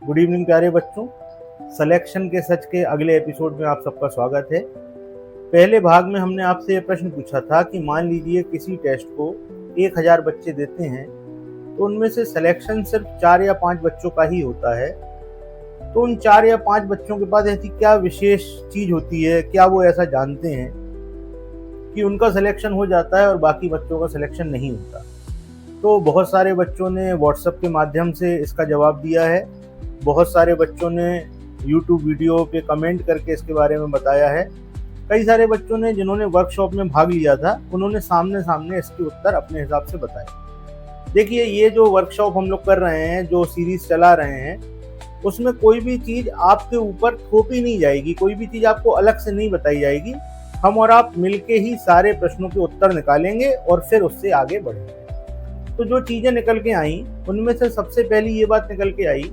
Good evening प्यारे बच्चों। Selection के सच के अगले एपिसोड में आप सबका स्वागत है। पहले भाग में हमने आपसे ये प्रश्न पूछा था कि मान लीजिए किसी टेस्ट को 1000 बच्चे देते हैं तो उनमें से सिलेक्शन सिर्फ 4 या 5 बच्चों का ही होता है। तो उन 4 या 5 बच्चों के पास ऐसी क्या विशेष चीज होती है, क्या वो ऐसा जानते हैं कि उनका सिलेक्शन हो जाता है और बाकी बच्चों का सिलेक्शन नहीं होता। तो बहुत सारे बच्चों ने व्हाट्सएप के माध्यम से इसका जवाब दिया है, बहुत सारे बच्चों ने यूट्यूब वीडियो पे कमेंट करके इसके बारे में बताया है। कई सारे बच्चों ने जिन्होंने वर्कशॉप में भाग लिया था उन्होंने सामने सामने इसके उत्तर अपने हिसाब से बताए। देखिए, ये जो वर्कशॉप हम लोग कर रहे हैं, जो सीरीज चला रहे हैं, उसमें कोई भी चीज़ आपके ऊपर थोपी नहीं जाएगी, कोई भी चीज़ आपको अलग से नहीं बताई जाएगी। हम और आप मिलके ही सारे प्रश्नों के उत्तर निकालेंगे और फिर उससे आगे बढ़ेंगे। तो जो चीज़ें निकल के आई उनमें से सबसे पहली ये बात निकल के आई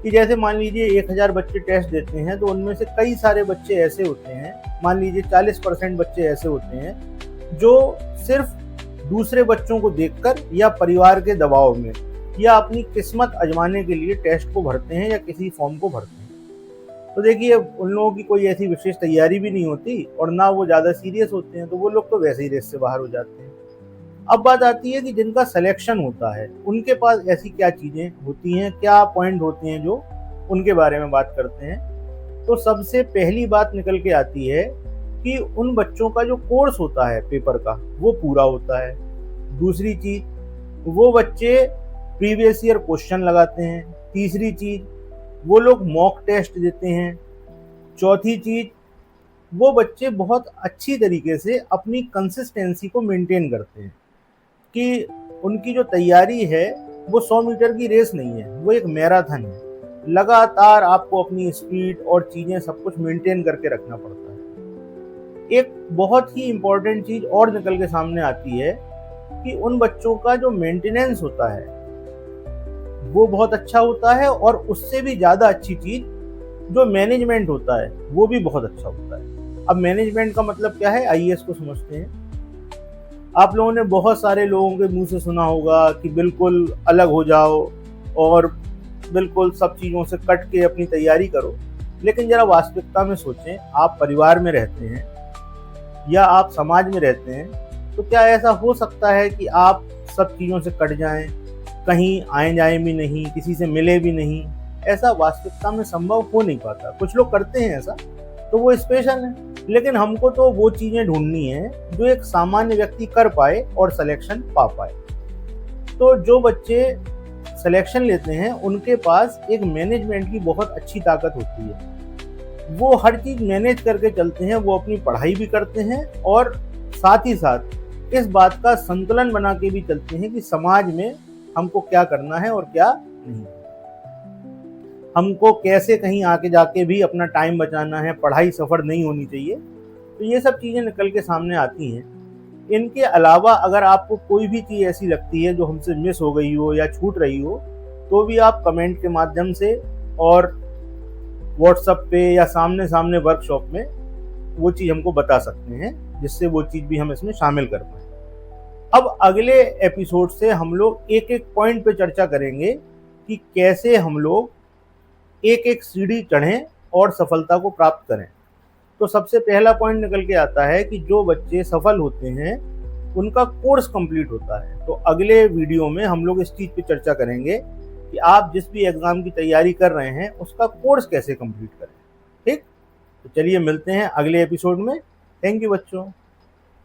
कि जैसे मान लीजिए 1000 बच्चे टेस्ट देते हैं तो उनमें से कई सारे बच्चे ऐसे होते हैं, मान लीजिए 40% बच्चे ऐसे होते हैं जो सिर्फ दूसरे बच्चों को देखकर या परिवार के दबाव में या अपनी किस्मत आजमाने के लिए टेस्ट को भरते हैं या किसी फॉर्म को भरते हैं। तो देखिए, उन लोगों की कोई ऐसी विशेष तैयारी भी नहीं होती और ना वो ज़्यादा सीरियस होते हैं, तो वो लोग तो वैसे ही रेस से बाहर हो जाते हैं। अब बात आती है कि जिनका सिलेक्शन होता है उनके पास ऐसी क्या चीज़ें होती हैं, क्या पॉइंट होते हैं जो उनके बारे में बात करते हैं। तो सबसे पहली बात निकल के आती है कि उन बच्चों का जो कोर्स होता है पेपर का वो पूरा होता है। दूसरी चीज़, वो बच्चे प्रीवियस ईयर क्वेश्चन लगाते हैं। तीसरी चीज़, वो लोग मॉक टेस्ट देते हैं। चौथी चीज़, वो बच्चे बहुत अच्छी तरीके से अपनी कंसिस्टेंसी को मेंटेन करते हैं कि उनकी जो तैयारी है वो 100 मीटर की रेस नहीं है, वो एक मैराथन है। लगातार आपको अपनी स्पीड और चीज़ें सब कुछ मेंटेन करके रखना पड़ता है। एक बहुत ही इम्पोर्टेंट चीज़ और निकल के सामने आती है कि उन बच्चों का जो मेंटेनेंस होता है वो बहुत अच्छा होता है और उससे भी ज़्यादा अच्छी चीज़ जो मैनेजमेंट होता है वो भी बहुत अच्छा होता है। अब मैनेजमेंट का मतलब क्या है, आइए इसको समझते हैं। आप लोगों ने बहुत सारे लोगों के मुंह से सुना होगा कि बिल्कुल अलग हो जाओ और बिल्कुल सब चीज़ों से कट के अपनी तैयारी करो। लेकिन ज़रा वास्तविकता में सोचें, आप परिवार में रहते हैं या आप समाज में रहते हैं, तो क्या ऐसा हो सकता है कि आप सब चीज़ों से कट जाएं, कहीं आए जाएं भी नहीं, किसी से मिले भी नहीं? ऐसा वास्तविकता में संभव हो नहीं पाता। कुछ लोग करते हैं ऐसा, तो वो स्पेशल है। लेकिन हमको तो वो चीज़ें ढूंढनी है जो एक सामान्य व्यक्ति कर पाए और सिलेक्शन पा पाए। तो जो बच्चे सिलेक्शन लेते हैं उनके पास एक मैनेजमेंट की बहुत अच्छी ताकत होती है। वो हर चीज़ मैनेज करके चलते हैं, वो अपनी पढ़ाई भी करते हैं और साथ ही साथ इस बात का संतुलन बना के भी चलते हैं कि समाज में हमको क्या करना है और क्या नहीं, हमको कैसे कहीं आके जाके भी अपना टाइम बचाना है, पढ़ाई सफ़र नहीं होनी चाहिए। तो ये सब चीज़ें निकल के सामने आती हैं। इनके अलावा अगर आपको कोई भी चीज़ ऐसी लगती है जो हमसे मिस हो गई हो या छूट रही हो, तो भी आप कमेंट के माध्यम से और व्हाट्सएप पे या सामने सामने वर्कशॉप में वो चीज़ हमको बता सकते हैं, जिससे वो चीज़ भी हम इसमें शामिल कर पाएँ। अब अगले एपिसोड से हम लोग एक एक पॉइंट पे चर्चा करेंगे कि कैसे हम लोग एक एक सीढ़ी चढ़ें और सफलता को प्राप्त करें। तो सबसे पहला पॉइंट निकल के आता है कि जो बच्चे सफल होते हैं उनका कोर्स कंप्लीट होता है। तो अगले वीडियो में हम लोग इस चीज़ पे चर्चा करेंगे कि आप जिस भी एग्ज़ाम की तैयारी कर रहे हैं उसका कोर्स कैसे कंप्लीट करें। ठीक, तो चलिए मिलते हैं अगले एपिसोड में। थैंक यू बच्चों।